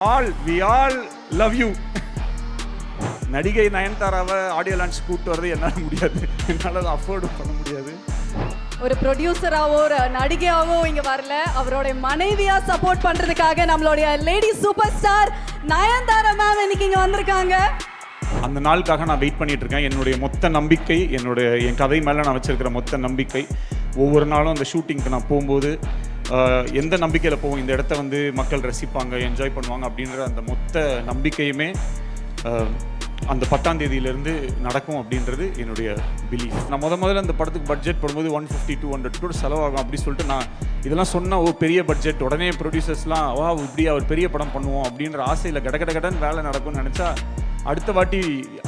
We all love you. நடிகை நயன்தாராவை audio launch கூப்பிட்டு வரது என்னால் முடியாது, என்னால் அதை அஃபோர்டு பண்ண முடியாது. ஒரு ப்ரொடியூசராவோ ஒரு நடிகையாவோ இங்க வரல, அவரோட மனைவியா சப்போர்ட் பண்றதுக்காக நம்மளுடைய lady superstar Nayanthara ma'am இன்னைக்கு இங்க வந்திருக்காங்க. அந்த நாளுக்காக நான் வெயிட் பண்ணிட்டு இருக்கேன். என்னுடைய மொத்த நம்பிக்கை, என் கதை மேலே நான் வச்சிருக்கிற மொத்த நம்பிக்கை, ஒவ்வொரு நாளும் அந்த ஷூட்டிங்க்கு நான் போகும்போது எந்த நம்பிக்கையில் போவோம், இந்த இடத்த வந்து மக்கள் ரசிப்பாங்க, என்ஜாய் பண்ணுவாங்க அப்படின்ற அந்த மொத்த நம்பிக்கையுமே அந்த 10ஆம் தேதியிலேருந்து நடக்கும் அப்படின்றது என்னுடைய பிலீஃப். நான் முதல்ல அந்த படத்துக்கு பட்ஜெட் போடும்போது 150-200 crore செலவாகும் அப்படி சொல்லிட்டு நான் இதெல்லாம் சொன்னால் பெரிய பட்ஜெட், உடனே ப்ரொடியூசர்ஸ்லாம் இப்படி அவர் பெரிய படம் பண்ணுவோம் அப்படின்ற ஆசையில் கடகடன்னு வேலை நடக்கும்னு நினச்சா அடுத்த வாட்டி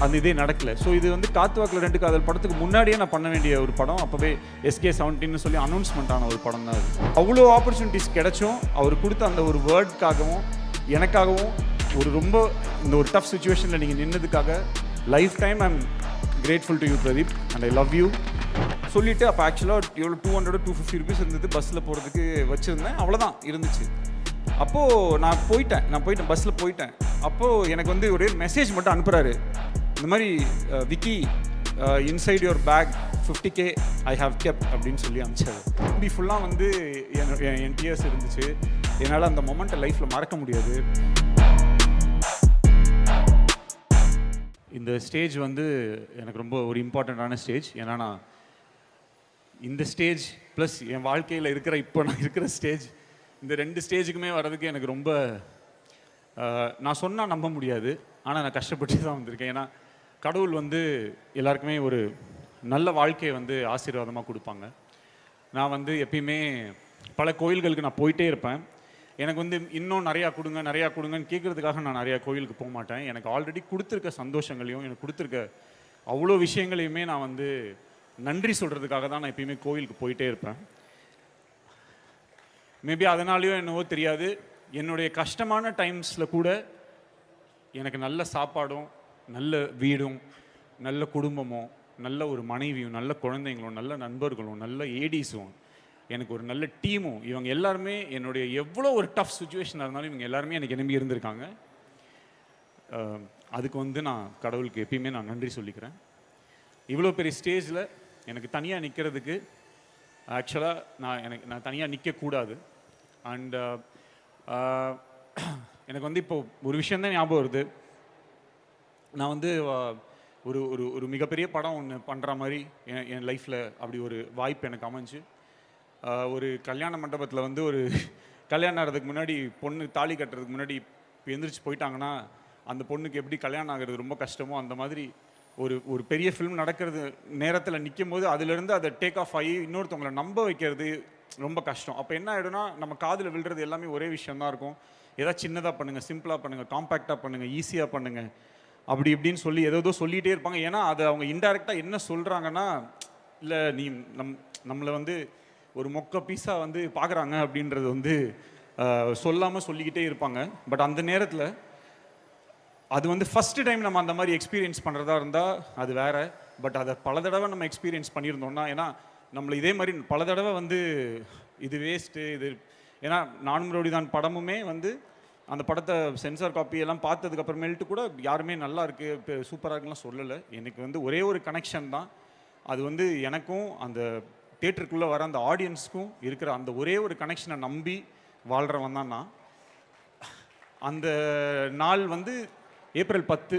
அந்த இதே நடக்கலை. ஸோ இது வந்து காத்து வாக்கில் 2 காதல் படத்துக்கு முன்னாடியே நான் பண்ண வேண்டிய ஒரு படம். அப்போவே SK17 சொல்லி அனௌன்ஸ்மெண்ட் ஆன ஒரு படம் தான் அது. அவ்வளோ ஆப்பர்ச்சுனிட்டிஸ் கிடைச்சும் அவர் கொடுத்த அந்த ஒரு வேர்டுக்காகவும் எனக்காகவும் ரொம்ப இந்த ஒரு டஃப் சுச்சுவேஷனில் நீங்கள் நின்னதுக்காக lifetime I am grateful to you Pradeep and I love you சொல்லிவிட்டு, அப்போ ஆக்சுவலாக எவ்வளோ 200-250 rupees இருந்தது பஸ்ஸில் போகிறதுக்கு வச்சுருந்தேன், அவ்வளோதான் இருந்துச்சு. அப்போது நான் போயிட்டேன் பஸ்ஸில் போயிட்டேன். அப்போது எனக்கு வந்து ஒரே மெசேஜ் மட்டும் அனுப்புகிறாரு, இந்த மாதிரி Vicky inside your bag 50K I have kept அப்படின்னு சொல்லி அனுப்பிச்சாரு. இப்படி ஃபுல்லாக வந்து என் டியர்ஸ் இருந்துச்சு. என்னால் அந்த மொமெண்ட்டை லைஃப்பில் மறக்க முடியாது. இந்த ஸ்டேஜ் வந்து எனக்கு ரொம்ப ஒரு இம்பார்ட்டண்ட்டான ஸ்டேஜ். ஏன்னா நான் இந்த ஸ்டேஜ் ப்ளஸ் என் வாழ்க்கையில் இப்போ நான் இருக்கிற ஸ்டேஜ், இந்த 2 ஸ்டேஜுக்குமே வர்றதுக்கு எனக்கு ரொம்ப நான் சொன்னால் நம்ப முடியாது, ஆனால் நான் கஷ்டப்பட்டு தான் வந்திருக்கேன். ஏன்னா கடவுள் வந்து எல்லாருக்குமே ஒரு நல்ல வாழ்க்கையை வந்து ஆசீர்வாதமாக கொடுப்பாங்க. நான் வந்து எப்பயுமே பல கோயில்களுக்கு நான் போயிட்டே இருப்பேன். எனக்கு வந்து இன்னும் நிறையா கொடுங்கன்னு கேட்குறதுக்காக நான் நிறையா கோயிலுக்கு போக மாட்டேன். எனக்கு ஆல்ரெடி கொடுத்துருக்க சந்தோஷங்களையும் எனக்கு கொடுத்துருக்க அவ்வளோ விஷயங்களையுமே நான் வந்து நன்றி சொல்கிறதுக்காக தான் நான் எப்பயுமே கோயிலுக்கு போயிட்டே இருப்பேன். மேபி அதனாலேயோ என்னவோ தெரியாது, என்னுடைய கஷ்டமான டைம்ஸில் கூட எனக்கு நல்ல சாப்பாடும் நல்ல வீடும் நல்ல குடும்பமும் நல்ல ஒரு மனைவியும் நல்ல குழந்தைங்களும் நல்ல நண்பர்களும் நல்ல ஏடிஸும் எனக்கு ஒரு நல்ல டீமும், இவங்க எல்லாருமே என்னுடைய எவ்வளோ ஒரு டஃப் சுச்சுவேஷனாக இருந்தாலும் இவங்க எல்லாருமே எனக்கு நம்பி இருந்திருக்காங்க. அதுக்கு வந்து நான் கடவுளுக்கு எப்பயுமே நான் நன்றி சொல்லிக்கிறேன். இவ்வளோ பெரிய ஸ்டேஜில் எனக்கு தனியாக நிற்கிறதுக்கு ஆக்சுவலாக நான் தனியாக நிற்கக்கூடாது. அண்ட் எனக்கு வந்து இப்போது ஒரு விஷயந்தான் ஞாபகம் வருது. நான் வந்து ஒரு ஒரு ஒரு மிகப்பெரிய படம் ஒன்று பண்ணுற மாதிரி என் லைஃப்பில் அப்படி ஒரு வாய்ப்பு எனக்கு அமைஞ்சு, ஒரு கல்யாண மண்டபத்தில் வந்து ஒரு கல்யாணம் ஆகிறதுக்கு முன்னாடி பொண்ணு தாலி கட்டுறதுக்கு முன்னாடி எந்திரிச்சு போயிட்டாங்கன்னா அந்த பொண்ணுக்கு எப்படி கல்யாணம் ஆகிறது ரொம்ப கஷ்டமோ, அந்த மாதிரி ஒரு பெரிய ஃபிலிம் நடக்கிறது நேரத்தில் நிற்கும் போது அதுலேருந்து அதை டேக் ஆஃப் ஆகி இன்னொருத்தவங்களை நம்ப வைக்கிறது ரொம்ப கஷ்டம். அப்போ என்ன ஆகிடும்னா நம்ம காதில் விழுறது எல்லாமே ஒரே விஷயந்தான் இருக்கும். ஏதாவது சின்னதாக பண்ணுங்கள், சிம்பிளாக பண்ணுங்கள், காம்பேக்டாக பண்ணுங்கள், ஈஸியாக பண்ணுங்கள், அப்படி இப்படின்னு சொல்லி ஏதோ சொல்லிகிட்டே இருப்பாங்க. ஏன்னா அது அவங்க இன்டைரக்டாக என்ன சொல்கிறாங்கன்னா, இல்லை நீ நம்மளை வந்து ஒரு மொக்க பீஸாக வந்து பார்க்குறாங்க அப்படின்றது வந்து சொல்லாமல் சொல்லிக்கிட்டே இருப்பாங்க. பட் அந்த நேரத்தில் அது வந்து ஃபஸ்ட்டு டைம் நம்ம அந்த மாதிரி எக்ஸ்பீரியன்ஸ் பண்ணுறதா இருந்தால் அது வேறு. பட் அதை பல தடவை நம்ம எக்ஸ்பீரியன்ஸ் பண்ணியிருந்தோம்னா, ஏன்னா நம்மளை இதே மாதிரி பல தடவை வந்து இது வேஸ்ட்டு இது, ஏன்னா நானும் ரவுடிதான் படமுமே வந்து அந்த படத்தை சென்சார் காப்பி எல்லாம் பார்த்ததுக்கப்புறமேல்ட்டு கூட யாருமே நல்லா இருக்குது இப்போ சூப்பராக இருக்குலாம் சொல்லலை. எனக்கு வந்து ஒரே ஒரு கனெக்ஷன் தான், அது வந்து எனக்கும் அந்த தியேட்டருக்குள்ளே வர அந்த ஆடியன்ஸுக்கும் இருக்கிற அந்த ஒரே ஒரு கனெக்ஷனை நம்பி வாழ்கிறவன் தான் நான். அந்த நாள் வந்து ஏப்ரல் 10,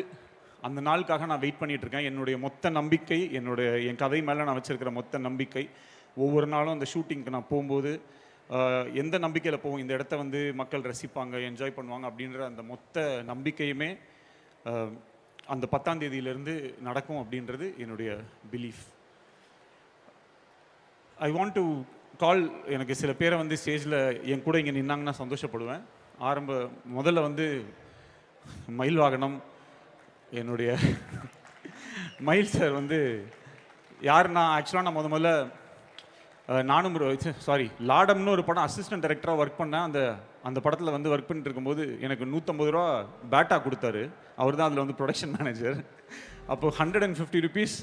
அந்த நாளுக்காக நான் வெயிட் பண்ணிகிட்ருக்கேன். என்னுடைய மொத்த நம்பிக்கை, என் கதை மேலே நான் வச்சுருக்கிற மொத்த நம்பிக்கை, ஒவ்வொரு நாளும் அந்த ஷூட்டிங்க்கு நான் போகும்போது எந்த நம்பிக்கையில் போவோம், இந்த இடத்த வந்து மக்கள் ரசிப்பாங்க, என்ஜாய் பண்ணுவாங்க அப்படின்ற அந்த மொத்த நம்பிக்கையுமே அந்த 10ஆம் தேதியிலேருந்து நடக்கும் அப்படின்றது என்னுடைய belief. I want to call, எனக்கு சில பேரை வந்து ஸ்டேஜில் என் கூட இங்கே நின்னாங்கன்னா சந்தோஷப்படுவேன். முதல்ல வந்து மயில் வாகனம், என்னுடைய மயில் சார் வந்து யாருன்னா ஆக்சுவலாக நான் முதல்ல நானும் லாடம்னு ஒரு படம் அசிஸ்டன்ட் டைரக்டராக ஒர்க் பண்ணேன். அந்த படத்தில் வந்து ஒர்க் பண்ணிட்டு இருக்கும்போது எனக்கு 150 ரூபா பேட்டா கொடுத்தாரு. அவர் தான் அதில் வந்து ப்ரொடக்ஷன் மேனேஜர். அப்போது 150 rupees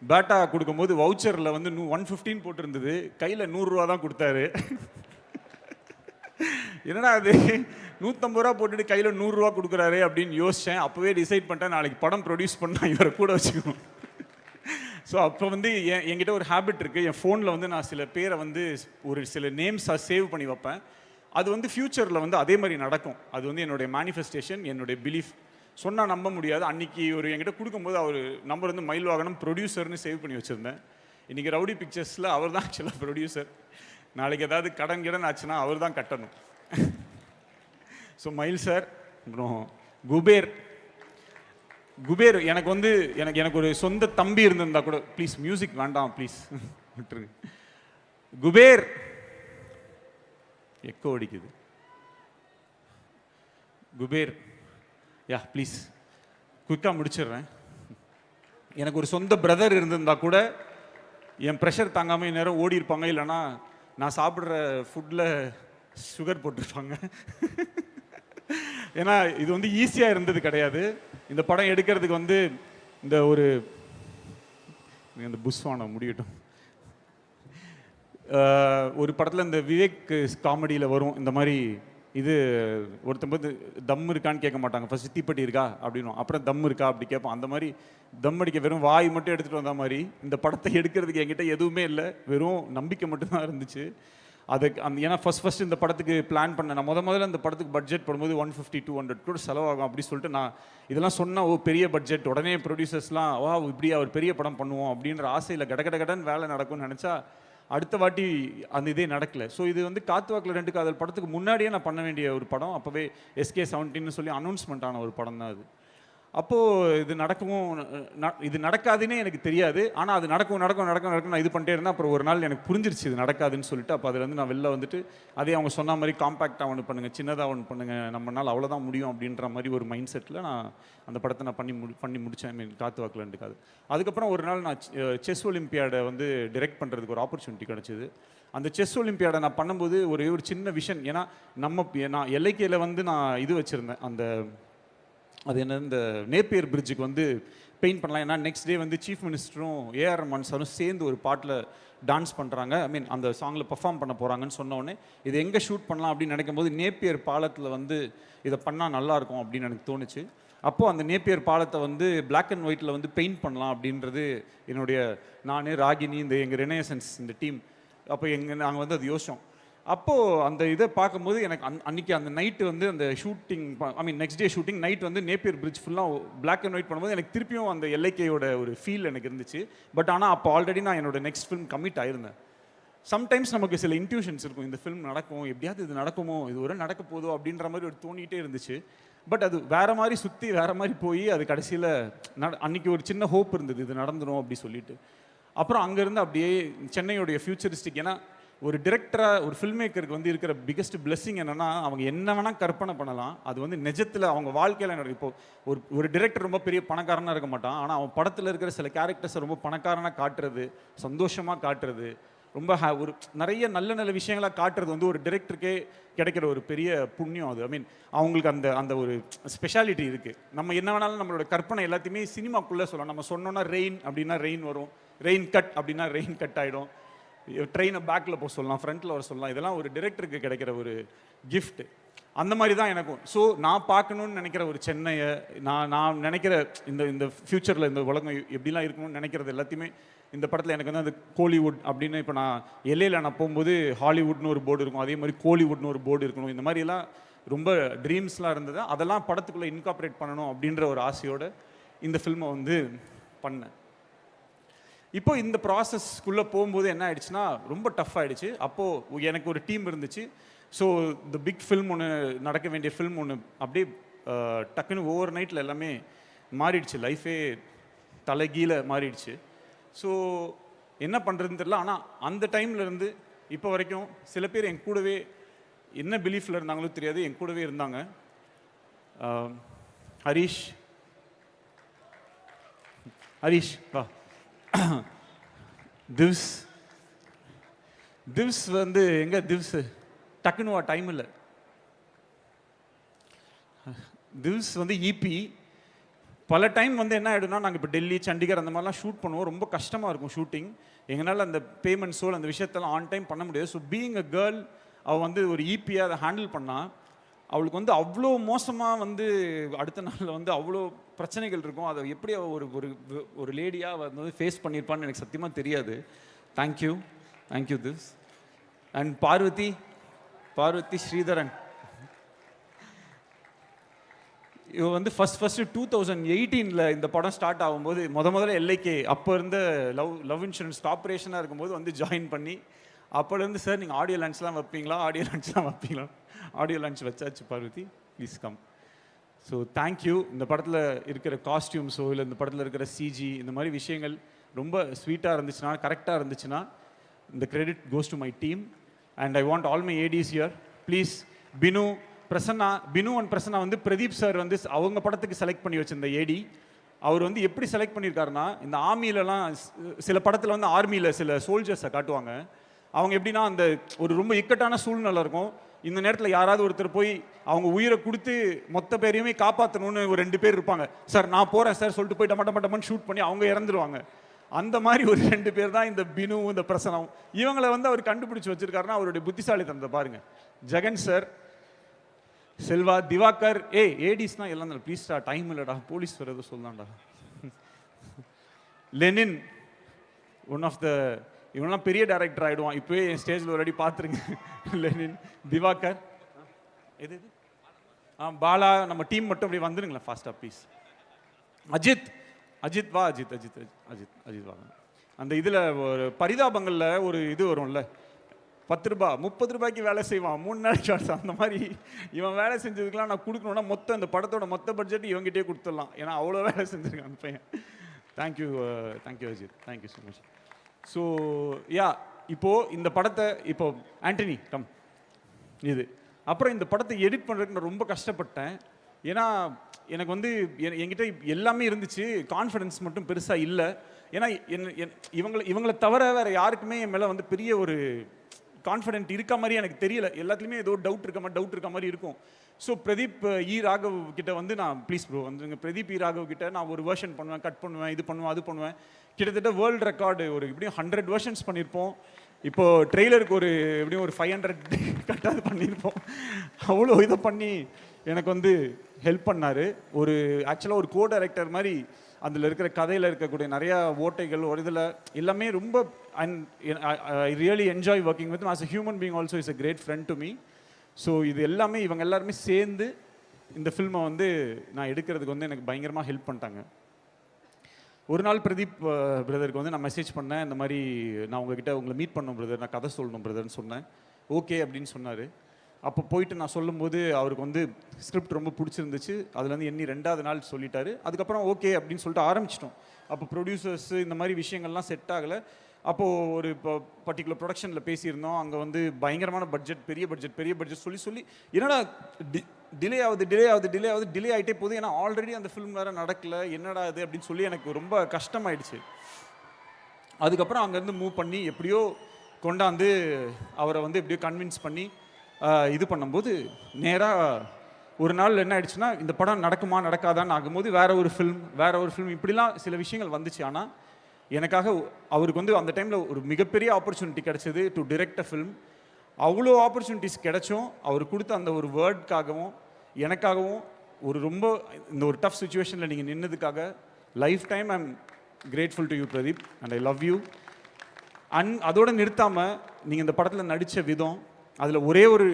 பேட்டா கொடுக்கும்போது வவுச்சரில் வந்து 115 போட்டிருந்தது, கையில் 100 ரூபா தான் கொடுத்தாரு. என்னடா அது 150 ரூபா போட்டுட்டு கையில் 100 ரூபா கொடுக்குறாரு அப்படின்னு யோசித்தேன். அப்போவே டிசைட் பண்ணிட்டேன், நாளைக்கு படம் ப்ரொடியூஸ் பண்ணால் இவரை கூட வச்சுக்கணும். ஸோ அப்போ வந்து என்கிட்ட ஒரு ஹேபிட் இருக்குது, என் ஃபோனில் வந்து நான் சில பேரை வந்து ஒரு சில நேம்ஸாக சேவ் பண்ணி வைப்பேன். அது வந்து ஃப்யூச்சரில் வந்து அதே மாதிரி நடக்கும். அது வந்து என்னுடைய மேனிஃபெஸ்டேஷன், என்னுடைய பிலீஃப். சொன்னால் நம்ப முடியாது. அன்றைக்கி ஒரு என்கிட்ட கொடுக்கும்போது அவர் நம்பர் வந்து மயில் வாகனம் ப்ரொடியூசர்னு சேவ் பண்ணி வச்சுருந்தேன். இன்றைக்கி ரவுடி பிக்சர்ஸில் அவர் தான் ஆக்சுவலாக ப்ரொடியூசர். நாளைக்கு ஏதாவது கடன் ஆச்சுன்னா அவர் தான் கட்டணும். ஸோ மயில் சார், அப்புறம் குபேர் எனக்கு வந்து எனக்கு ஒரு சொந்த தம்பி இருந்திருந்தா கூட, ப்ளீஸ் மியூசிக் வேண்டாம் ப்ளீஸ் விட்டுருங்க. குபேர் எக்கோ அடிக்குது. குபேர் யா ப்ளீஸ் குயிக்காக முடிச்சிடுறேன். எனக்கு ஒரு சொந்த பிரதர் இருந்திருந்தா கூட என் ப்ரெஷர் தாங்காமல் நேரம் ஓடி இருப்பாங்க, இல்லைனா நான் சாப்பிட்ற ஃபுட்டில் சுகர் போட்டிருப்பாங்க. ஏன்னா இது வந்து ஈஸியாக இருந்தது கிடையாது. இந்த படம் எடுக்கிறதுக்கு வந்து இந்த புஸ்வானம் முடியட்டும். ஒரு படத்தில் இந்த விவேக் காமெடியில் வரும் இந்த மாதிரி, இது ஒருத்தம்போது தம் இருக்கான்னு கேட்க மாட்டாங்க, ஃபர்ஸ்ட் தீப்பெட்டி இருக்கா அப்படின்னும், அப்புறம் தம் இருக்கா அப்படி கேட்போம். அந்த மாதிரி தம் அடிக்க வெறும் வாய் மட்டும் எடுத்துகிட்டு வந்த மாதிரி இந்த படத்தை எடுக்கிறதுக்கு என்கிட்ட எதுவுமே இல்லை, வெறும் நம்பிக்கை மட்டும்தான் இருந்துச்சு. ஏன்னா ஃபர்ஸ்ட் இந்த படத்துக்கு பிளான் பண்ணேன். நான் முதல்ல இந்த படத்துக்கு பட்ஜெட் போடும்போது 150-200 கூட செலவாகும் அப்படி சொல்லிட்டு நான் இதெல்லாம் சொன்னால், பெரிய பட்ஜெட், உடனே ப்ரொடியூசர்ஸ்லாம் இப்படி அவர் பெரிய படம் பண்ணுவோம் அப்படின்ற ஆசையில் கடகடன்னு வேலை நடக்கும்னு நினச்சா அடுத்த வாட்டி அந்த இதே நடக்கலை. ஸோ இது வந்து காத்து வாக்கில் 2 காதல் படத்துக்கு முன்னாடியே நான் பண்ண வேண்டிய ஒரு படம். அப்போவே SK17 சொல்லி அனௌன்ஸ்மெண்ட் ஆன ஒரு படம் தான் அது. அப்போது இது நடக்காதுன்னே எனக்கு தெரியாது. ஆனால் அது நடக்கும் நான் இது பண்ணிட்டே இருந்தேன். அப்புறம் ஒரு நாள் எனக்கு புரிஞ்சிருச்சு இது நடக்காதுன்னு சொல்லிட்டு, அப்போ அதுலேருந்து நான் வெளில வந்துட்டு அதே அவங்க சொன்ன மாதிரி காம்பேக்டாக ஒன்று பண்ணுங்கள், சின்னதாக ஒன்று பண்ணுங்கள், நம்மளால் அவ்வளோதான் முடியும் அப்படின்ற மாதிரி ஒரு மைண்ட் செட்டில் நான் அந்த படத்தை நான் பண்ணி முடித்தேன். காத்து வாக்கில் 2 காதல். அதுக்கப்புறம் ஒரு நாள் நான் செஸ் ஒலிம்பியாடை வந்து டிரெக்ட் பண்ணுறதுக்கு ஒரு ஆப்பர்ச்சுனிட்டி கிடச்சிது. அந்த செஸ் ஒலிம்பியாடை நான் பண்ணும்போது ஒரு சின்ன விஷன், ஏன்னா நான் LIKல வந்து நான் இது வச்சுருந்தேன், அது என்ன, இந்த நேப்பியர் பிரிட்ஜுக்கு வந்து பெயிண்ட் பண்ணலாம். ஏன்னா நெக்ஸ்ட் டே வந்து சீஃப் மினிஸ்டரும் AR ரஹ்மான் சாரும் சேர்ந்து ஒரு பாட்டில் டான்ஸ் பண்ணுறாங்க, அந்த சாங்கில் பர்ஃபார்ம் பண்ண போகிறாங்கன்னு சொன்னோடனே இது எங்கே ஷூட் பண்ணலாம் அப்படின்னு நினைக்கும் போது நேப்பியர் பாலத்தில் வந்து இதை பண்ணால் நல்லாயிருக்கும் அப்படின்னு எனக்கு தோணுச்சு. அப்போது அந்த நேப்பியர் பாலத்தை வந்து பிளாக் அண்ட் ஒயிட்டில் வந்து பெயிண்ட் பண்ணலாம் அப்படின்றது நான் ராகினி, எங்கள் ரெனேசன்ஸ் இந்த டீம், அப்போ நாங்கள் வந்து அது யோசித்தோம். அப்போது அந்த இதை பார்க்கும்போது எனக்கு அன்றைக்கி அந்த நைட்டு வந்து அந்த shooting, next day shooting night வந்து நேப்பியர் பிரிட்ஜ் ஃபுல்லாக பிளாக் அண்ட் ஒயிட் பண்ணும்போது எனக்கு திருப்பியும் அந்த LIKயோட ஒரு ஃபீல் எனக்கு இருந்துச்சு. பட் ஆனால் அப்போ ஆல்ரெடி நான் என்னோட நெக்ஸ்ட் ஃபிலிம் கமிட் ஆயிருந்தேன். சம்டைம்ஸ் நமக்கு சில இன்ட்யூஷன்ஸ் இருக்கும், இந்த ஃபிலிம் நடக்கும், எப்படியாவது இது நடக்குமோ, இது ஒரு நடக்க போதோ அப்படின்ற மாதிரி ஒரு தோணிகிட்டே இருந்துச்சு. பட் அது வேறு மாதிரி சுற்றி வேறு மாதிரி போய் அது கடைசியில் அன்றைக்கி ஒரு சின்ன ஹோப் இருந்தது, இது நடந்துடும் அப்படி சொல்லிட்டு. அப்புறம் அங்கேருந்து அப்படியே சென்னையோடைய ஃபியூச்சரிஸ்டிக், ஏன்னா ஒரு டிரெக்டராக ஒரு ஃபில்ம் மேக்கருக்கு வந்து இருக்கிற பிக்கஸ்ட் பிளெஸிங் என்னென்னா, அவங்க என்ன வேணால் கற்பனை பண்ணலாம், அது வந்து நிஜத்தில் அவங்க வாழ்க்கையில் நடக்கும். இப்போது ஒரு டிரெக்டர் ரொம்ப பெரிய பணக்காரனாக இருக்க மாட்டான், ஆனால் அவன் படத்தில் இருக்கிற சில கேரக்டர்ஸை ரொம்ப பணக்காரனாக காட்டுறது, சந்தோஷமாக காட்டுறது, ரொம்ப ஒரு நிறைய நல்ல விஷயங்களாக காட்டுறது வந்து ஒரு டிரெக்டருக்கே கிடைக்கிற ஒரு பெரிய புண்ணியம் அது. அவங்களுக்கு அந்த ஒரு ஸ்பெஷாலிட்டி இருக்குது. நம்ம என்ன வேணாலும் நம்மளோட கற்பனை எல்லாத்தையுமே சினிமாக்குள்ளே சொல்லலாம். நம்ம சொன்னோன்னா ரெயின் அப்படின்னா ரெயின் வரும், ரெயின் கட் அப்படின்னா ரெயின் கட் ஆகிடும், ட்ரெயினை பேக்கில் போக சொல்லலாம், ஃப்ரண்ட்டில் வர சொல்லலாம். இதெல்லாம் ஒரு டிரெக்டருக்கு கிடைக்கிற ஒரு கிஃப்ட். அந்த மாதிரி தான் எனக்கும். ஸோ நான் பார்க்கணுன்னு நினைக்கிற ஒரு சென்னையை, நான் நினைக்கிற இந்த ஃப்யூச்சரில் இந்த உலகம் எப்படிலாம் இருக்கணும்னு நினைக்கிறது எல்லாத்தையுமே இந்த படத்தில் எனக்கு வந்து அந்த கோலிவுட் அப்படின்னு, இப்போ நான் LAல நான் போகும்போது ஹாலிவுட்னு ஒரு போர்டு இருக்கும், அதே மாதிரி கோலிவுட்னு ஒரு போர்டு இருக்கணும், இந்த மாதிரிலாம் ரொம்ப ட்ரீம்ஸ்லாம் இருந்தது. அதெல்லாம் படத்துக்குள்ளே இன்கார்பரேட் பண்ணணும் அப்படின்ற ஒரு ஆசையோடு இந்த ஃபில்மை வந்து பண்ணேன். இப்போ இந்த ப்ராசஸ்க்குள்ளே போகும்போது என்ன ஆயிடுச்சுன்னா ரொம்ப டஃப் ஆகிடுச்சு. அப்போது எனக்கு ஒரு டீம் இருந்துச்சு. ஸோ இந்த பிக் ஃபில்ம் ஒன்று, நடக்க வேண்டிய ஃபில்ம் ஒன்று அப்படியே டக்குன்னு ஓவர் நைட்டில் எல்லாமே மாறிடுச்சு, லைஃபே தலைகீழ மாறிடுச்சு. ஸோ என்ன பண்ணுறதுன்னு தெரியல. ஆனால் அந்த டைம்லேருந்து இப்போ வரைக்கும் சில பேர் என் கூடவே என்ன பிலீஃபில் இருந்தாங்களோ தெரியாது, என் கூடவே இருந்தாங்க. ஹரீஷ் வா. திவ்ஸ் வந்து எங்க திவ்ஸ் டக்குன்னு வா, டைம் இல்லை. திவ்ஸ் வந்து EP பல டைம் வந்து என்ன ஆகிடும்னா, நாங்கள் இப்போ டெல்லி, சண்டிகர் அந்த மாதிரிலாம் ஷூட் பண்ணுவோம், ரொம்ப கஷ்டமாக இருக்கும் ஷூட்டிங். எங்களால் அந்த பேமெண்ட்ஸோ அந்த விஷயத்தெல்லாம் ஆன் டைம் பண்ண முடியாது. ஸோ பீயிங் அ கேர்ள் அவள் வந்து ஒரு ஈபியாக அதை ஹேண்டில் பண்ணா. அவளுக்கு வந்து அவ்வளோ மோசமாக வந்து அடுத்த நாளில் வந்து அவ்வளோ பிரச்சனைகள் இருக்கும். அதை எப்படி அவள் ஒரு ஒரு ஒரு லேடியாக வந்து ஃபேஸ் பண்ணியிருப்பான்னு எனக்கு சத்தியமாக தெரியாது. Thank you this. And Parvathy Sreedharan, இவ வந்து ஃபர்ஸ்ட் 2018 இந்த படம் ஸ்டார்ட் ஆகும்போது முதல்ல எல்ஐகே அப்போ இருந்த லவ் இன்சூரன்ஸ் கார்பரேஷனாக இருக்கும்போது வந்து ஜாயின் பண்ணி, அப்போலேருந்து சார் நீங்கள் ஆடியோ லான்ச்லாம் வைப்பீங்களா, ஆடியோ லான்ச் வச்சாச்சு Parvathy, please come. So thank you. இந்த படத்தில் இருக்கிற காஸ்டியூம்ஸோ இல்லை இந்த படத்தில் இருக்கிற சிஜி இந்த மாதிரி விஷயங்கள் ரொம்ப ஸ்வீட்டாக இருந்துச்சுன்னா, கரெக்டாக இருந்துச்சுன்னா, இந்த credit goes to my team. And I want all my ADs here please. Binu and Prasanna வந்து பிரதீப் சார் வந்து அவங்க படத்துக்கு செலக்ட் பண்ணி வச்சிருந்த ஏடி. அவர் வந்து எப்படி செலக்ட் பண்ணியிருக்காருன்னா, இந்த ஆர்மியிலலாம் சில படத்தில் வந்து ஆர்மியில் சில சோல்ஜர்ஸை காட்டுவாங்க. அவங்க எப்படின்னா அந்த ஒரு ரொம்ப இக்கட்டான சூழ்நிலை இருக்கும். இந்த நேரத்தில் யாராவது ஒருத்தர் போய் அவங்க உயிரை கொடுத்து மொத்த பேரையுமே காப்பாற்றணும்னு ஒரு 2 பேர் இருப்பாங்க. சார் நான் போகிறேன் சார் சொல்லிட்டு போய் டமட்டமன்னு ஷூட் பண்ணி அவங்க இறந்துருவாங்க. அந்த மாதிரி ஒரு 2 பேர் தான் இந்த பினு, இந்த பிரசனம். இவங்களை வந்து அவர் கண்டுபிடிச்சி வச்சிருக்காருன்னா அவருடைய புத்திசாலித்தனத்தை பாருங்க. ஜெகன் சார், செல்வா, திவாகர், ஏடிஸ்னா எல்லாம் ப்ளீஸ்டா, டைம் இல்லைடா, போலீஸ் வர ஏதோ சொல்லாம்டா. லெனின், ஒன் ஆஃப் த, இவனெல்லாம் பெரிய டைரக்டர் ஆகிடுவான். இப்போயே என் ஸ்டேஜில் ஒரு அடி பார்த்துருங்க. லெனின், திவாகர், எது பாலா, நம்ம டீம் மட்டும் அப்படி வந்துருங்களேன் ஃபாஸ்ட்டாக ப்ளீஸ். அஜித் வா, அஜித் வா. அந்த இதில் ஒரு பரிதாபங்களில் ஒரு இது வரும்ல, 10 ரூபா 30 ரூபாய்க்கு வேலை செய்வான் 3 நாள் ஷார்ட்ஸ். அந்த மாதிரி இவன் வேலை செஞ்சதுக்கெலாம் நான் கொடுக்கணுன்னா மொத்தம் இந்த படத்தோட மொத்த பட்ஜெட் இவங்ககிட்டே கொடுத்துடலாம். ஏன்னா அவ்வளோ வேலை செஞ்சுருக்கான் அந்த பையன். Thank you Ajith, thank you so much. So இப்போது இந்த படத்தை ஆண்டனி கம் இது அப்புறம் இந்த படத்தை எடிட் பண்ணுறதுக்கு நான் ரொம்ப கஷ்டப்பட்டேன். ஏன்னா எனக்கு வந்து என்கிட்ட எல்லாமே இருந்துச்சு, கான்ஃபிடன்ஸ் மட்டும் பெருசாக இல்லை. ஏன்னா இவங்களை தவிர வேறு யாருக்குமே என் மேலே வந்து பெரிய ஒரு கான்ஃபிடென்ட் இருக்க மாதிரி எனக்கு தெரியல. எல்லாத்துலேயுமே ஏதோ டவுட் இருக்க மாதிரி இருக்கும். ஸோ பிரதீப் ராகவ் கிட்ட வந்து நான் ப்ளீஸ் ப்ரோ வந்துருங்க, பிரதீப் ராகவ் கிட்ட நான் ஒரு வெர்ஷன் பண்ணுவேன், கட் பண்ணுவேன், இது பண்ணுவேன், அது பண்ணுவேன். கிட்டத்தட்ட வேர்ல்டு ரெக்கார்டு ஒரு எப்படியும் 100 வெர்ஷன்ஸ் பண்ணியிருப்போம். இப்போது ட்ரெய்லருக்கு எப்படியும் ஒரு 500 கட்டாவது பண்ணியிருப்போம். அவ்வளோ இதை பண்ணி எனக்கு வந்து ஹெல்ப் பண்ணார். ஆக்சுவலாக ஒரு கோ டைரக்டர் மாதிரி அதில் இருக்கிற கதையில் இருக்கக்கூடிய நிறையா ஓட்டைகள் ஒரு இதில் எல்லாமே ரொம்ப I really enjoy working with as a human being. Also is a great friend to me. So இது எல்லாமே இவங்க எல்லாருமே சேர்ந்து இந்த ஃபில்மை வந்து நான் எடுக்கிறதுக்கு வந்து எனக்கு பயங்கரமாக ஹெல்ப் பண்ணிட்டாங்க. ஒரு நாள் பிரதீப் பிரதருக்கு வந்து நான் மெசேஜ் பண்ணேன், இந்த மாதிரி நான் உங்களை மீட் பண்ணணும் பிரதர், நான் கதை சொல்லணும் பிரதர்னு சொன்னேன். ஓகே அப்படின்னு சொன்னார். அப்போ போயிட்டு நான் சொல்லும்போது அவருக்கு வந்து ஸ்கிரிப்ட் ரொம்ப பிடிச்சிருந்துச்சு. அதுலேருந்து எண்ணி 2வது நாள் சொல்லிட்டாரு. அதுக்கப்புறம் ஓகே அப்படின்னு சொல்லிட்டு ஆரம்பிச்சிட்டோம். அப்போ ப்ரொடியூசர்ஸு இந்த மாதிரி விஷயங்கள்லாம் செட் ஆகலை. அப்போது ஒரு பர்டிகுலர் ப்ரொடக்ஷனில் பேசியிருந்தோம். அங்கே வந்து பயங்கரமான பட்ஜெட், பெரிய பட்ஜெட் சொல்லி என்னடா டிலே ஆகிட்டே போகுது. ஏன்னா ஆல்ரெடி அந்த ஃபிலிம் வேறு நடக்கலை, என்னடா இது அப்படின்னு சொல்லி எனக்கு ரொம்ப கஷ்டமாயிடுச்சு. அதுக்கப்புறம் அங்கேருந்து மூவ் பண்ணி எப்படியோ கொண்டாந்து அவரை வந்து எப்படியோ கன்வின்ஸ் பண்ணி இது பண்ணும்போது நேராக ஒரு நாள் என்ன ஆயிடுச்சுன்னா, இந்த படம் நடக்குமா நடக்காதான்னு ஆகும்போது வேற ஒரு ஃபிலிம் இப்படிலாம் சில விஷயங்கள் வந்துச்சு. ஆனால் எனக்காக அவருக்கு வந்து அந்த டைமில் ஒரு மிகப்பெரிய ஆப்பர்ச்சுனிட்டி கிடச்சிது டு டிரெக்ட் அ ஃபிலிம். அவ்வளோ ஆப்பர்ச்சுனிட்டிஸ் கிடைச்சும் அவர் கொடுத்த அந்த ஒரு வேர்டுக்காகவும் எனக்காகவும் ரொம்ப இந்த ஒரு டஃப் சுச்சுவேஷனில் நீங்கள் நின்னதுக்காக lifetime I am grateful to you Pradeep and I love you. அதோடு நிறுத்தாமல் நீங்கள் இந்த படத்தில் நடித்த விதம், அதில் ஒரே ஒரு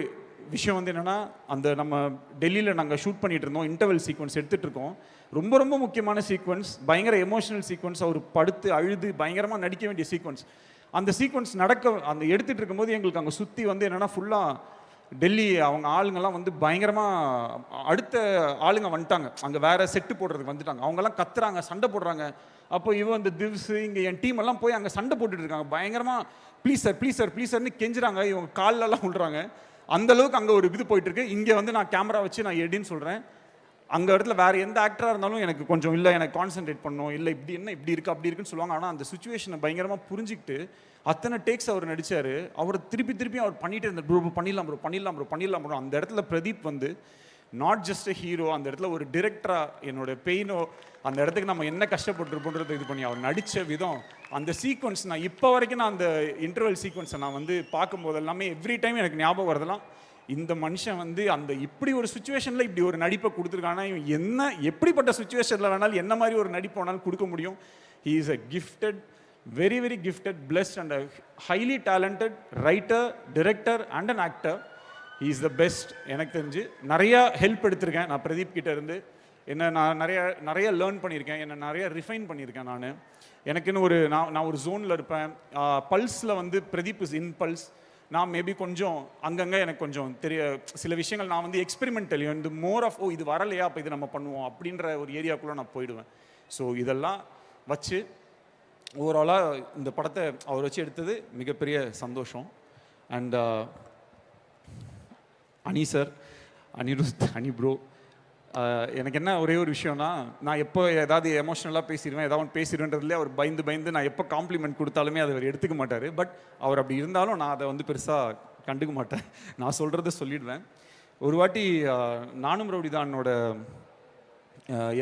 விஷயம் வந்து என்னென்னா, அந்த நம்ம டெல்லியில் நாங்கள் ஷூட் பண்ணிகிட்டு இருந்தோம், இன்டர்வல் சீக்வன்ஸ் எடுத்துகிட்டு இருக்கோம். ரொம்ப முக்கியமான சீக்வன்ஸ், பயங்கர எமோஷனல் சீக்வன்ஸ். அவர் படுத்து அழுது பயங்கரமாக நடிக்க வேண்டிய சீக்வன்ஸ். அந்த சீக்வன்ஸ் எடுத்துகிட்டு இருக்கும்போது எங்களுக்கு அங்கே சுற்றி வந்து என்னென்னா ஃபுல்லாக டெல்லி அவங்க ஆளுங்கெல்லாம் வந்து பயங்கரமாக அடுத்த ஆளுங்க வந்துட்டாங்க. அங்கே வேறு செட்டு போடுறதுக்கு வந்துட்டாங்க. அவங்கெல்லாம் கத்துறாங்க, சண்டை போடுறாங்க. அப்போ இந்த திவ்ஸு இங்கே என் டீம் எல்லாம் போய் அங்கே சண்டை போட்டுட்டு இருக்காங்க. பயங்கரமாக ப்ளீஸ் சார்னு கெஞ்சுறாங்க. இவங்க காலெல்லாம் விழுறாங்க. அந்தளவுக்கு அங்கே ஒரு இது போயிட்டுருக்கு. இங்கே வந்து நான் கேமரா வச்சு நான் எடின்னு சொல்கிறேன். அங்கே இடத்துல வேறு எந்த ஆக்டராக இருந்தாலும் எனக்கு கொஞ்சம் இல்லை, எனக்கு கான்சென்ட்ரேட் பண்ணணும், இல்லை இப்படி இருக்குது அப்படி இருக்குன்னு சொல்லுவாங்க. ஆனால் அந்த சுச்சுவேஷனை பயங்கரமாக புரிஞ்சுக்கிட்டு அத்தனை டேக்ஸ் அவர் நடித்தார். அவர் திருப்பி அவர் பண்ணிகிட்டே இருந்தார். ப்ரோ பண்ணிடலாம் ப்ரோ. அந்த இடத்துல பிரதீப் வந்து நாட் ஜஸ்ட் அ ஹீரோ, அந்த இடத்துல ஒரு டிரெக்டராக என்னோட பெயினோ அந்த இடத்துக்கு நம்ம என்ன கஷ்டப்பட்டுருப்போன்றதை இது பண்ணி அவர் நடித்த விதம், அந்த சீக்வன்ஸ் நான் இப்போ வரைக்கும் நான் அந்த இன்டர்வல் சீக்வன்ஸை நான் வந்து பார்க்கும்போது எல்லாமே எவ்ரி டைம் எனக்கு ஞாபகம் வரதெல்லாம், இந்த மனுஷன் வந்து அந்த இப்படி ஒரு சுச்சுவேஷனில் இப்படி ஒரு நடிப்பை கொடுத்துருக்கானா, இவன் என்ன எப்படிப்பட்ட சுச்சுவேஷனில் வேணாலும் என்ன மாதிரி ஒரு நடிப்பு வேணாலும் கொடுக்க முடியும். He is a gifted, very very gifted, blessed and a highly talented writer, director and an actor. He is the best. எனக்கு தெரிஞ்சு நிறையா ஹெல்ப் எடுத்திருக்கேன் நான் பிரதீப் கிட்ட இருந்து. நான் நிறைய லேர்ன் பண்ணியிருக்கேன், என்னை நிறைய ரிஃபைன் பண்ணியிருக்கேன். எனக்குன்னு ஒரு நான் ஒரு ஜோனில் இருப்பேன். பல்ஸில் வந்து பிரதீப் இஸ் இன் பல்ஸ். நான் மேபி கொஞ்சம் அங்கங்கே எனக்கு கொஞ்சம் சில விஷயங்கள் நான் வந்து எக்ஸ்பெரிமெண்டல், இந்த மோர் ஆஃப் இது வரலையா அப்போ இது நம்ம பண்ணுவோம் அப்படின்ற ஒரு ஏரியாக்குள்ளே நான் போயிடுவேன். ஸோ இதெல்லாம் வச்சு ஓவராலாக இந்த படத்தை அவர் வச்சு எடுத்தது மிகப்பெரிய சந்தோஷம். அண்ட் அனி சார், அனிருத், அனி ப்ரோ, எனக்கு என்ன ஒரே ஒரு விஷயம்னா, நான் எப்போ ஏதாவது எமோஷ்னலாக பேசிடுவேன், ஏதாவது பேசிடுவேன்றதுலேயே அவர் பயந்து நான் எப்போ காம்ப்ளிமெண்ட் கொடுத்தாலுமே அதை அவர் எடுத்துக்க மாட்டார். பட் அவர் அப்படி இருந்தாலும் நான் அதை வந்து பெருசாக கண்டுக்க மாட்டேன், நான் சொல்கிறத சொல்லிடுவேன். ஒரு வாட்டி நானும் ரவுடி தானோட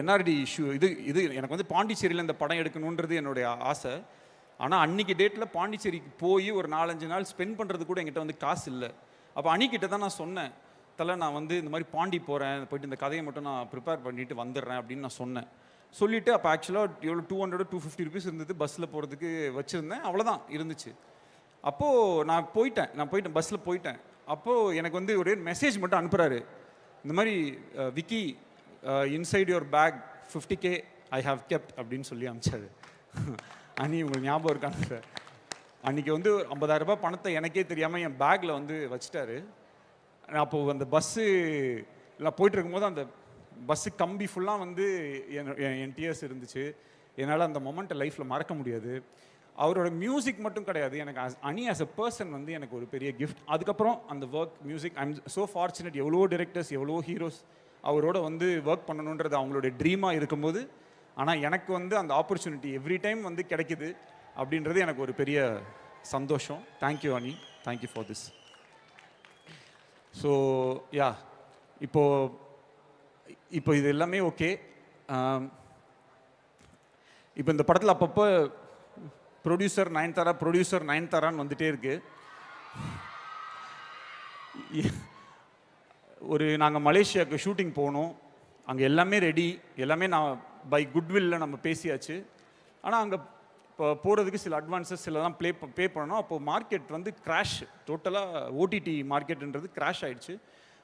என்ஆர்டி இஷ்யூ இது எனக்கு வந்து பாண்டிச்சேரியில் இந்த படம் எடுக்கணுன்றது என்னுடைய ஆசை. ஆனால் அன்றைக்கி டேட்டில் பாண்டிச்சேரிக்கு போய் ஒரு 4-5 நாள் ஸ்பெண்ட் பண்ணுறது கூட என்கிட்ட வந்து காசு இல்லை. அப்போ அன்னிக்கிட்ட தான் நான் சொன்னேன், தலை நான் வந்து இந்த மாதிரி பாண்டி போகிறேன், போயிட்டு இந்த கதையை மட்டும் நான் ப்ரிப்பேர் பண்ணிட்டு வந்துடுறேன் அப்படின்னு நான் சொன்னேன். சொல்லிவிட்டு அப்போ ஆக்சுவலாக எவ்வளோ 200-250 ருபீஸ் இருந்தது பஸ்ஸில் போகிறதுக்கு வச்சுருந்தேன், அவ்வளோதான் இருந்துச்சு. அப்போது நான் போயிட்டேன் பஸ்ஸில் போயிட்டேன். அப்போது எனக்கு வந்து ஒரே மெசேஜ் மட்டும் அனுப்புகிறாரு, இந்த மாதிரி Vicky inside your bag 50K I have kept அப்படின்னு சொல்லி அனுப்பிச்சாரு. அன்னி உங்களுக்கு ஞாபகம் இருக்கான்னு சார், அன்றைக்கி வந்து 50,000 ரூபாய் பணத்தை எனக்கே தெரியாமல் என் பேக்கில் வந்து வச்சுட்டாரு. அப்போது அந்த பஸ்ஸு எல்லாம் போயிட்டு இருக்கும்போது அந்த பஸ்ஸு கம்பி ஃபுல்லாக வந்து என் டிஎஸ் இருந்துச்சு. என்னால் அந்த மொமெண்ட்டை லைஃப்பில் மறக்க முடியாது. அவரோட மியூசிக் மட்டும் கிடையாது, எனக்கு அனி ஆஸ் அ பர்சன் வந்து எனக்கு ஒரு பெரிய கிஃப்ட். அதுக்கப்புறம் அந்த work music, I am so fortunate, எவ்வளோ டிரெக்டர்ஸ் எவ்வளோ ஹீரோஸ் அவரோட வந்து ஒர்க் பண்ணணுன்றது அவங்களுடைய ட்ரீமாக இருக்கும்போது, ஆனால் எனக்கு வந்து அந்த ஆப்பர்ச்சுனிட்டி எவ்ரி டைம் வந்து கிடைக்குது அப்படின்றது எனக்கு ஒரு பெரிய சந்தோஷம். தேங்க்யூ அனி, thank you for this. So yeah, இப்போ இது எல்லாமே ஓகே. இப்போ இந்த படத்தில் அப்பப்போ ப்ரொடியூசர் நயன்தாரான்னு வந்துட்டே இருக்கு. நாங்கள் மலேசியாவுக்கு ஷூட்டிங் போனோம், அங்கே எல்லாமே ரெடி, எல்லாமே நான் பை குட்வில்ல நம்ம பேசியாச்சு. ஆனால் அங்கே இப்போ போகிறதுக்கு சில அட்வான்ஸஸ் சிலலாம் பே பண்ணணும். அப்போது மார்க்கெட் வந்து கிராஷ், டோட்டலாக ஓடிடி மார்க்கெட்டுன்றது கிராஷ் ஆகிடுச்சு.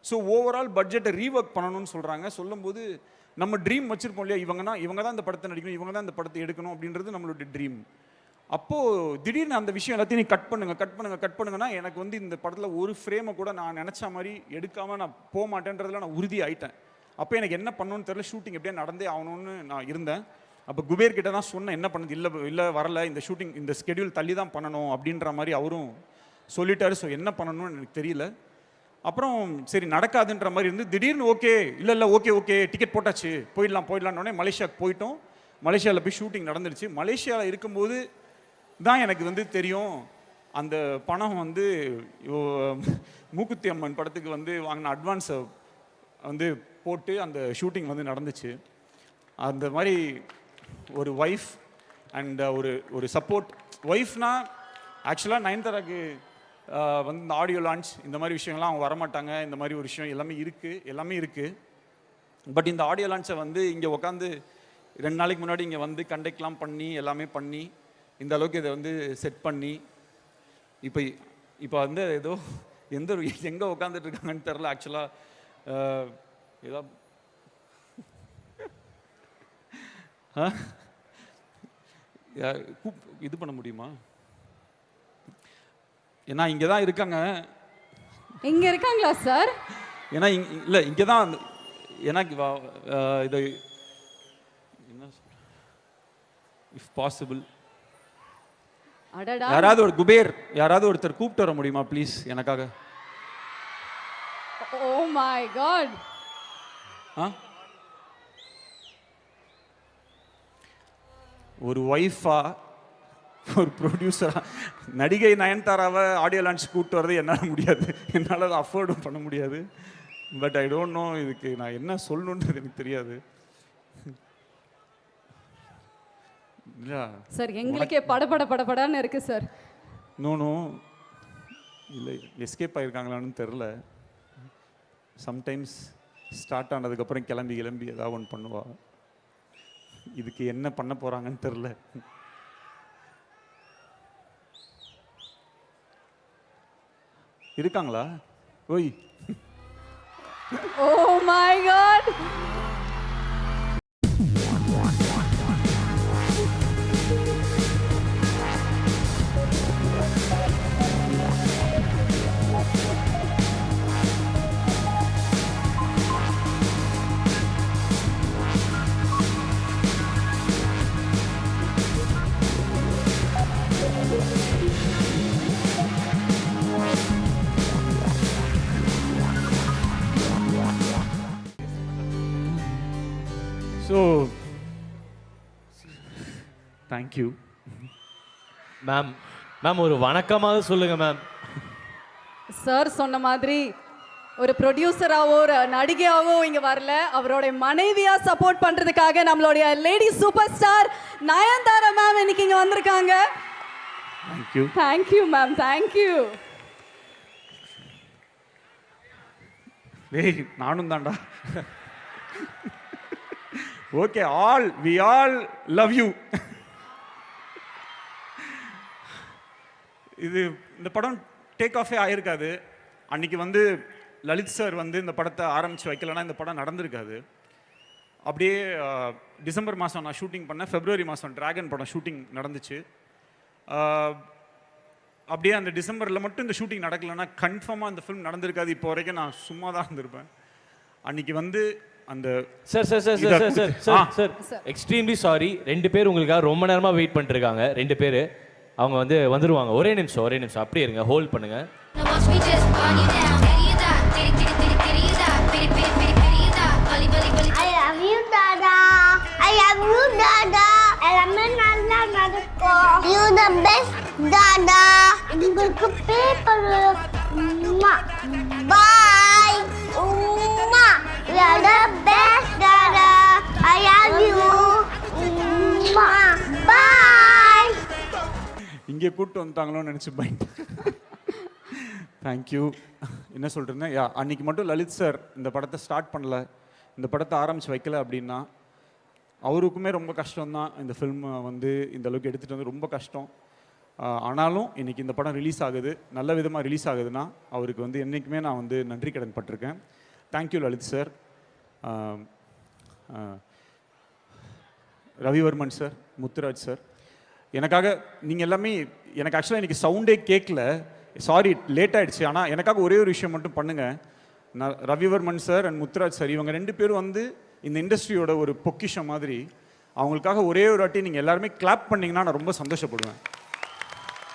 ஸோ ஓவரால் பட்ஜெட்டை ரீஒர்க் பண்ணணும்னு சொல்லும்போது நம்ம ட்ரீம் வச்சுருப்போம் இல்லையா, இவங்க தான் இந்த படத்தை நடிக்கணும், இவங்க தான் இந்த படத்தை எடுக்கணும் அப்படின்றது நம்மளுடைய ட்ரீம். அப்போது திடீர்னு அந்த விஷயம் எல்லாத்தையும் நீ கட் பண்ணுங்கன்னா எனக்கு வந்து இந்த படத்தில் ஒரு ஃப்ரேமை கூட நான் நினச்ச மாதிரி எடுக்காமல் நான் போக மாட்டேன்றதில் நான் உறுதி ஆகிட்டேன். அப்போ எனக்கு என்ன பண்ணணும்னு தெரியல, ஷூட்டிங் எப்படியே நடந்தே ஆகணும்னு நான் இருந்தேன். அப்போ குபேர் கிட்ட தான் சொன்னேன், என்ன பண்ணுது, இல்லை வரல, இந்த ஷூட்டிங் இந்த ஸ்கெடியூல் தள்ளி தான் பண்ணணும் அப்படின்ற மாதிரி அவரும் சொல்லிட்டாரு. ஸோ என்ன பண்ணணும்னு எனக்கு தெரியல. அப்புறம் சரி நடக்காதுன்ற மாதிரி இருந்து திடீர்னு ஓகே டிக்கெட் போட்டாச்சு, போயிடலான்னொடனே மலேசியாவுக்கு போயிட்டோம். மலேசியாவில் போய் ஷூட்டிங் நடந்துடுச்சு. மலேசியாவில் இருக்கும்போது தான் எனக்கு வந்து தெரியும், அந்த பணம் வந்து மூக்குத்தி அம்மன் படத்துக்கு வந்து வாங்கின அட்வான்ஸை வந்து போட்டு அந்த ஷூட்டிங் வந்து நடந்துச்சு. அந்த மாதிரி ஒரு ஒய்ஃப் அண்ட் ஒரு சப்போர்ட். ஒய்ஃப்னா ஆக்சுவலாக நயன்தாராக்கு வந்து இந்த ஆடியோ லான்ச் இந்த மாதிரி விஷயங்கள்லாம் அவங்க வரமாட்டாங்க, இந்த மாதிரி ஒரு விஷயம் எல்லாமே இருக்குது. பட் இந்த ஆடியோ லான்ச்சை வந்து இங்கே உட்காந்து 2 நாளைக்கு முன்னாடி இங்கே வந்து கண்டக்ட்லாம் பண்ணி எல்லாமே பண்ணி இந்த அளவுக்கு இதை வந்து செட் பண்ணி இப்போ வந்து ஏதோ எங்கே உட்காந்துட்டு இருக்காங்கன்னு தெரில. ஆக்சுவலாக ஏதோ இது பண்ண முடியுமா? ஏன்னா இங்கே தான் இருக்காங்க. இங்கே இருக்காங்களா சார்? ஏன்னா இல்லை இங்கே தான், ஏன்னா இது என்ன இஃப் பாசிபிள் யாராவது ஒரு குபேர் யாராவது ஒருத்தர் கூப்பிட்டு வர முடியுமா ப்ளீஸ் எனக்காக? Oh my God. ஒரு ஒய்ஃபா ஒரு ப்ரொடியூசரா நடிகை நயன்தாராவை ஆடியோ லான்ச் கூப்பிட்டு வரது என்னால் முடியாது, என்னால் அதை அஃபோர்டும் பண்ண முடியாது. பட் ஐ டோன்ட் நோ இதுக்கு நான் என்ன சொல்லணுன்றது எனக்கு தெரியாது. இல்ல சார் எங்களுக்கே படபடன்னு இருக்கு சார். நோ இல்லை எஸ்கேப் ஆகிருக்காங்களான்னு தெரில. சம்டைம்ஸ் ஸ்டார்ட் ஆனதுக்கப்புறம் கிளம்பி ஏதாவது ஒன்று பண்ணுவா. இதுக்கு என்ன பண்ண போகிறாங்கன்னு தெரில. இருக்காங்களா? ஓய், oh my God. So thank you ma'am. ஒரு வணக்கமாக சொல்லுங்க மேம். சார் சொன்ன மாதிரி ஒரு ப்ரொடியூசராவோ ஒரு நடிகையாவோ இங்க வரல, அவருடைய மனைவியா சப்போர்ட் பண்றதுக்காக நம்மளுடைய lady superstar Nayanthara ma'am இன்னைக்கு இங்க வந்திருக்காங்க. தேங்க்யூ. Thank you ma'am, thank you. ஏய் நானும் தான்டா. Okay, we all love you. இந்த படம் டேக் ஆஃபே ஆயிருக்காது. அன்னைக்கு வந்து லலித் சார் வந்து இந்த படத்தை ஆரம்பித்து வைக்கலன்னா இந்த படம் நடந்திருக்காது. அப்படியே டிசம்பர் மாதம் நான் ஷூட்டிங் பண்ணேன். ஃபெப்ரவரி மாதம் டிராகன் படம் ஷூட்டிங் நடந்துச்சு. அப்படியே அந்த டிசம்பரில் மட்டும் இந்த ஷூட்டிங் நடக்கலைன்னா கன்ஃபார்மாக அந்த ஃபிலிம் நடந்திருக்காது. இப்போ வரைக்கும் நான் சும்மா தான் இருந்திருப்பேன். அன்னைக்கு வந்து அந்த சார் எக்ஸ்ட்ரீம்லி சாரி. 2 பேர் உங்களுக்காக ரொம்ப நேரமா வெயிட் பண்ணிட்டு இருக்காங்க. 2 பேர் அவங்க வந்துருவாங்க. ஒரே நிமிஷம் அப்படியே இருங்க, ஹோல்ட் பண்ணுங்க. I love you, Dada. I love you, Dada. எல்லாமே நல்லா நடக்கும். You the best, Dada. உங்களுக்கு பேப்பர். Bye. உம்மா. You are the best, Dada. I love you. உம்மா. Bye. இங்கே கூப்பிட்டு வந்துட்டாங்களோன்னு நினச்சி பயந்து. தேங்க்யூ. என்ன சொல்கிறேன்னா, அன்றைக்கி மட்டும் லலித் சார் இந்த படத்தை ஸ்டார்ட் பண்ணல, இந்த படத்தை ஆரம்பித்து வைக்கல அப்படின்னா அவருக்குமே ரொம்ப கஷ்டம்தான். இந்த ஃபில்மை வந்து இந்த அளவுக்கு எடுத்துகிட்டு வந்து ரொம்ப கஷ்டம். ஆனாலும் இன்றைக்கி இந்த படம் ரிலீஸ் ஆகுது, நல்ல விதமாக ரிலீஸ் ஆகுதுன்னா அவருக்கு வந்து என்றைக்குமே நான் வந்து நன்றி கடன் பட்டிருக்கேன். Thank you Lalit sir. Ravivarman sir, Muthuraj sir, எனக்காக நீங்கள் எல்லாமே, எனக்கு ஆக்சுவலாக இன்றைக்கி சவுண்டே கேட்கல, சாரி லேட் ஆகிடுச்சு. ஆனால் எனக்காக ஒரே ஒரு விஷயம் மட்டும் பண்ணுங்கள். நான் Ravivarman sir and Muthuraj sir இவங்க 2 பேரும் வந்து இந்த இண்டஸ்ட்ரியோட ஒரு பொக்கிஷம் மாதிரி. அவங்களுக்காக ஒரே ஒரு வாட்டி நீங்கள் எல்லாருமே கிளாப் பண்ணிங்கன்னா நான் ரொம்ப சந்தோஷப்படுவேன்.